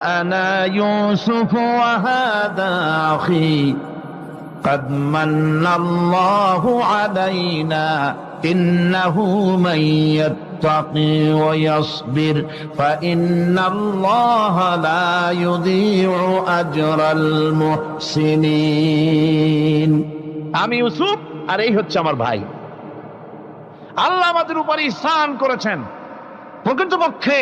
أنا يوسف وهذا أخي قد من الله علينا إنه من يتقي ويصبر فإن الله لا يضيع أجر المحسنين আমি ইউসুফ আর এই হচ্ছে আমার ভাই। আল্লাহ আমাদের উপর ইহসান করেছেন। প্রকৃতপক্ষে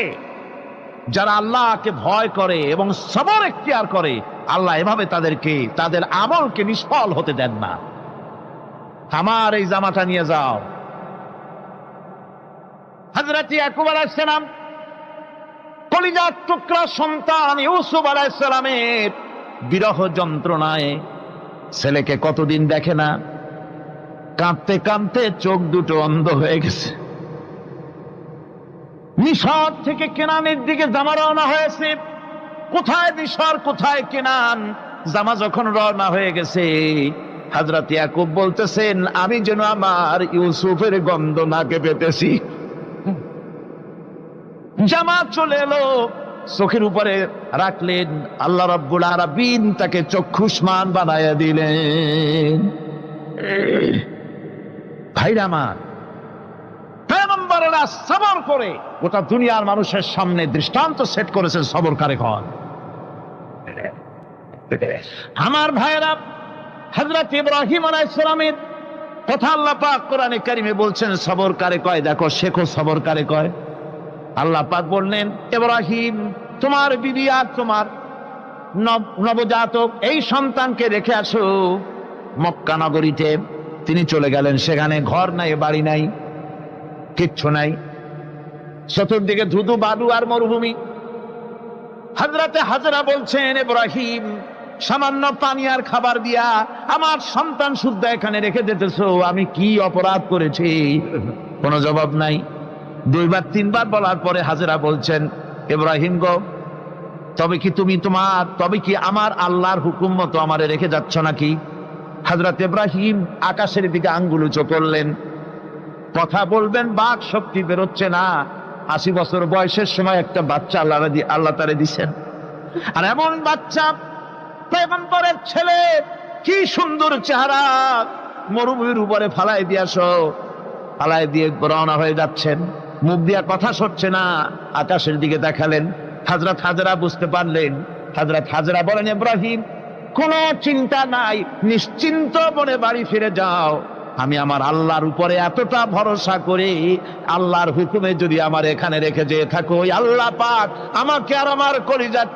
যারা আল্লাহকে ভয় করে এবং সবর এখতিয়ার করে, আল্লাহ এভাবে তাদেরকে তাদের আমলকে নিষ্ফল হতে দেন না। আমার এই জামাটা নিয়ে যাও। হযরত ইয়াকুব আলাইহিস সালাম কলিজার টুকরা সন্তান ইউসুফ আলাইহিস সালামের বিরহ যন্ত্রণায় ছেলেকে কতদিন দেখে না, কাঁদতে কাঁদতে চোখ দুটো অন্ধ হয়ে গেছে। মিশর থেকে কেনানের দিকে জামা রওনা হয়েছে। কোথায় মিশর, কোথায় কেনান? জামা যখন রওনা হয়ে গেছে, হযরত ইয়াকুব বলতেছেন, আমি যেন আমার ইউসুফের গন্ধ নাকে পেতেছি। জামা চলে এলো, চোখের উপরে রাখলেন, আল্লাহ রাব্বুল আলামিন তাকে চক্ষুষ্মান বানায়া দিলেন। ভাইরা আমার, পয়গম্বরেরা সবর করে গোটা দুনিয়ার মানুষের সামনে দৃষ্টান্ত সেট করেছেন সবরকারী হন। আমার ভাইরা, হযরত ইব্রাহিম আলাইহিস সালামের কথা আল্লাহ পাক কোরআনে কারিমে বলছেন সবরকারী কয়, দেখো শেখো সবরকারী কয়। আল্লাহ পাক বললেন, ইব্রাহিম তোমার বিবি আর তোমার নবজাতক এই সন্তানকে রেখে আসো মক্কা নগরীতে। তিনি চলে গেলেন। সেখানে ঘর নাই, বাড়ি নাই, কিচ্ছু নাই, চতুর্দিকে ধুধু বালু আর মরুভূমি। হযরতে হাজরা বলছেন, ইব্রাহিম সামান্য পানি আর খাবার দিয়া আমার সন্তান শুদ্ধ এখানে রেখে যেতেছো, আমি কি অপরাধ করেছি? কোনো জবাব নাই। দুইবার তিনবার বলার পরে হাজরা বলছেন, ইব্রাহিম গো, তবে কি আমার আল্লাহর হুকুম মতো আমারে রেখে যাচ্ছ নাকি? হযরত ইব্রাহিম আকাশের দিকে আঙ্গুল উঁচু করলেন। কথা বলবেন, বাক শক্তি বেরোচ্ছে না। 80 বছর বয়সের সময় একটা বাচ্চা আল্লাহ তারে দিছেন। আর এমন বাচ্চা, পয়গম্বরের ছেলে, কি সুন্দর চেহারা, মরুভূমির উপরে ফালাই দিয়ে রওনা হয়ে যাচ্ছেন। মুখ দিয়া কথা সরছে না, আকাশের দিকে দেখালেন। হযরত হাজরা বুঝতে পারলেন। হযরত হাজরা বলেন, ইব্রাহিম কোনো চিন্তা নাই, নিশ্চিন্ত মনে বাড়ি ফিরে যাও। আমি আমার আল্লাহর উপরে এতটা ভরসা করি, আল্লাহর হুকুমে যদি আমার এখানে রেখে যেয়ে থাকো, আল্লাহ পাক আমাকে আর আমার কলিজার